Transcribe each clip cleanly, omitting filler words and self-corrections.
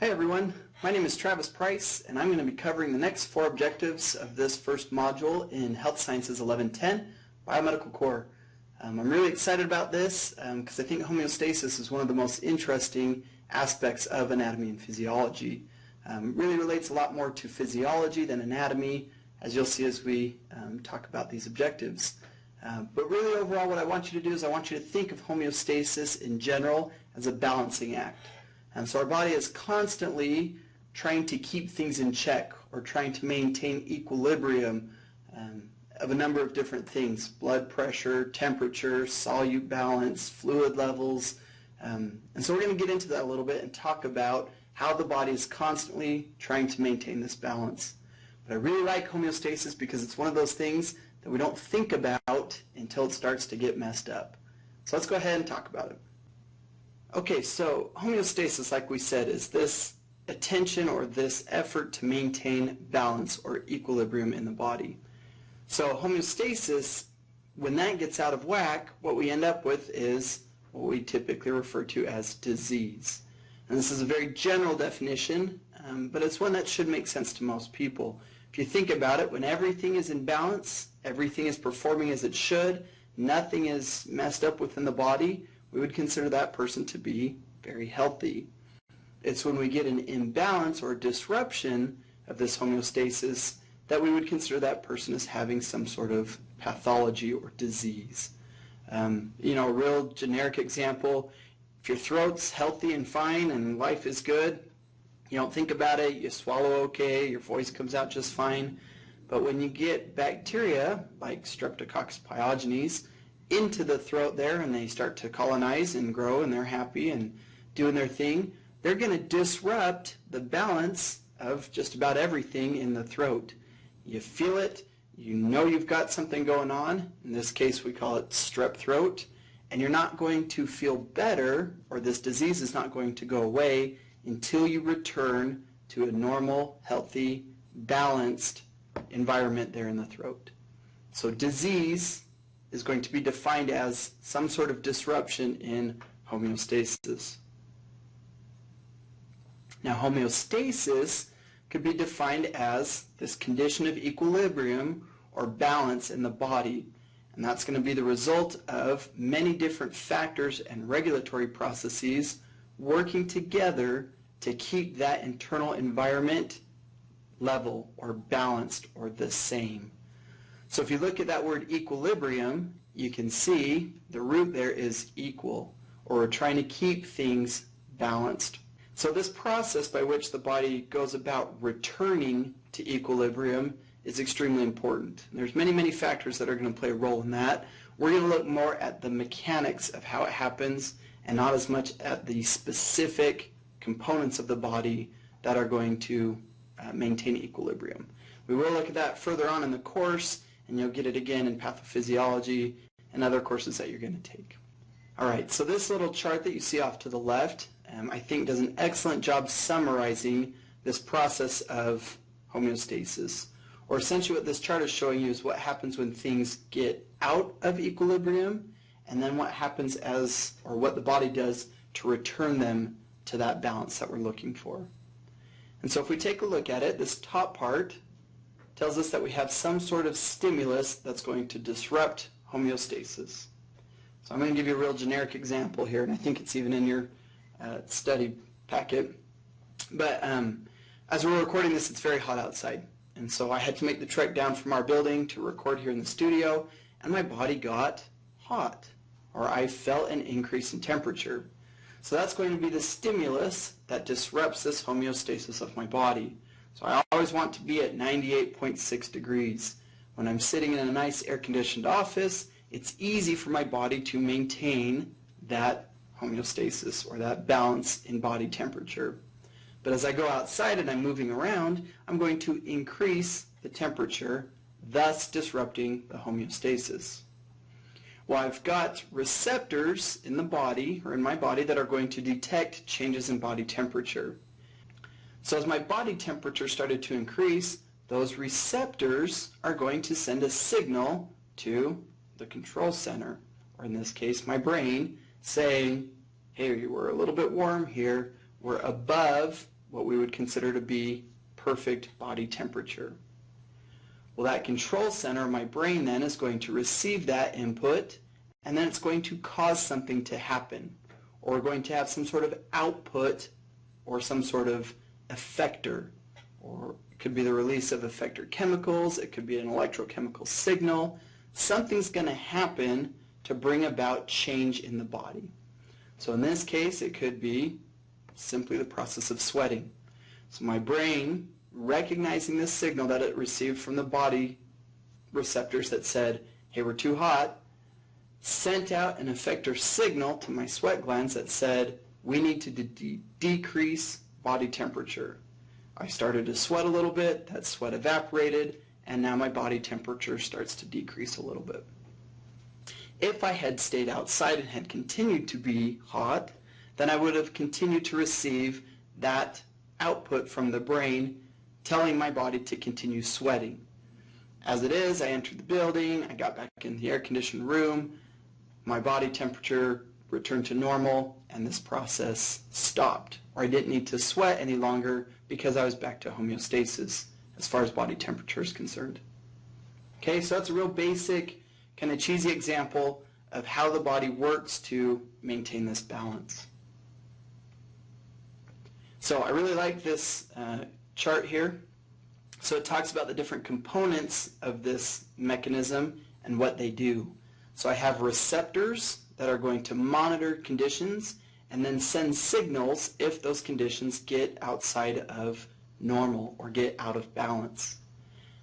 Hi everyone, my name is Travis Price and I'm going to be covering the next 4 objectives of this first module in Health Sciences 1110, Biomedical Core. I'm really excited about this because I think homeostasis is one of the most interesting aspects of anatomy and physiology. It really relates a lot more to physiology than anatomy, as you'll see as we talk about these objectives. But really overall what I want you to do is I want you to think of homeostasis in general as a balancing act. So our body is constantly trying to keep things in check or trying to maintain equilibrium of a number of different things: blood pressure, temperature, solute balance, fluid levels. And so we're going to get into that a little bit and talk about how the body is constantly trying to maintain this balance. But I really like homeostasis because it's one of those things that we don't think about until it starts to get messed up. So let's go ahead and talk about it. Okay, so homeostasis, like we said, is this attention or this effort to maintain balance or equilibrium in the body. So homeostasis, when that gets out of whack, what we end up with is what we typically refer to as disease. And this is a very general definition, but it's one that should make sense to most people. If you think about it, when everything is in balance, everything is performing as it should, nothing is messed up within the body, we would consider that person to be very healthy. It's when we get an imbalance or disruption of this homeostasis that we would consider that person as having some sort of pathology or disease. A real generic example, if your throat's healthy and fine and life is good, you don't think about it, you swallow okay, your voice comes out just fine. But when you get bacteria like Streptococcus pyogenes into the throat there and they start to colonize and grow and they're happy and doing their thing, they're going to disrupt the balance of just about everything in the throat. You feel it, you know you've got something going on. In this case we call it strep throat, and you're not going to feel better, or this disease is not going to go away until you return to a normal, healthy, balanced environment there in the throat. So disease is going to be defined as some sort of disruption in homeostasis. Now, homeostasis could be defined as this condition of equilibrium or balance in the body, and that's going to be the result of many different factors and regulatory processes working together to keep that internal environment level or balanced or the same. So if you look at that word equilibrium, you can see the root there is equal, or we're trying to keep things balanced. So this process by which the body goes about returning to equilibrium is extremely important. And there's many factors that are going to play a role in that. We're going to look more at the mechanics of how it happens and not as much at the specific components of the body that are going to maintain equilibrium. We will look at that further on in the course, and you'll get it again in pathophysiology and other courses that you're going to take. All right, so this little chart that you see off to the left, I think does an excellent job summarizing this process of homeostasis. Or essentially what this chart is showing you is what happens when things get out of equilibrium, and then what happens or what the body does to return them to that balance that we're looking for. And so if we take a look at it, this top part tells us that we have some sort of stimulus that's going to disrupt homeostasis. So I'm going to give you a real generic example here, and I think it's even in your study packet. But as we're recording this, it's very hot outside. And so I had to make the trek down from our building to record here in the studio, and my body got hot, or I felt an increase in temperature. So that's going to be the stimulus that disrupts this homeostasis of my body. So I always want to be at 98.6 degrees. When I'm sitting in a nice air-conditioned office, it's easy for my body to maintain that homeostasis or that balance in body temperature. But as I go outside and I'm moving around, I'm going to increase the temperature, thus disrupting the homeostasis. Well, I've got receptors in the body, or in my body, that are going to detect changes in body temperature. So as my body temperature started to increase, those receptors are going to send a signal to the control center, or in this case my brain, saying, hey, we're a little bit warm here, we're above what we would consider to be perfect body temperature. Well, that control center, my brain, then is going to receive that input, and then it's going to cause something to happen, or we're going to have some sort of output or some sort of effector, or it could be the release of effector chemicals, it could be an electrochemical signal. Something's going to happen to bring about change in the body. So in this case, it could be simply the process of sweating. So my brain, recognizing this signal that it received from the body receptors that said, hey, we're too hot, sent out an effector signal to my sweat glands that said, we need to decrease body temperature. I started to sweat a little bit, that sweat evaporated, and now my body temperature starts to decrease a little bit. If I had stayed outside and had continued to be hot, then I would have continued to receive that output from the brain telling my body to continue sweating. As it is, I entered the building, I got back in the air-conditioned room, my body temperature returned to normal, and this process stopped. Or I didn't need to sweat any longer because I was back to homeostasis as far as body temperature is concerned. Okay, so that's a real basic, kind of cheesy example of how the body works to maintain this balance. So I really like this chart here. So it talks about the different components of this mechanism and what they do. So I have receptors that are going to monitor conditions and then send signals if those conditions get outside of normal or get out of balance.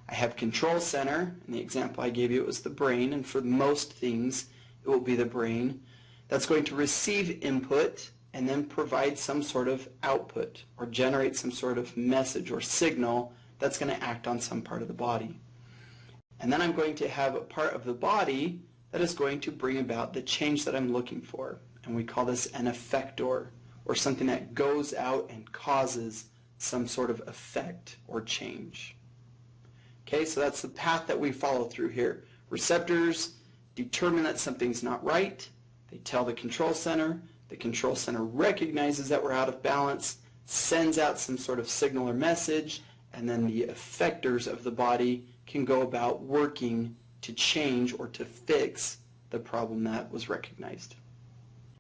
I have control center. In the example I gave you, it was the brain, and for most things it will be the brain that's going to receive input and then provide some sort of output or generate some sort of message or signal that's going to act on some part of the body. And then I'm going to have a part of the body that is going to bring about the change that I'm looking for. And we call this an effector, or something that goes out and causes some sort of effect or change. Okay, so that's the path that we follow through here. Receptors determine that something's not right. They tell the control center recognizes that we're out of balance, sends out some sort of signal or message, and then the effectors of the body can go about working to change or to fix the problem that was recognized.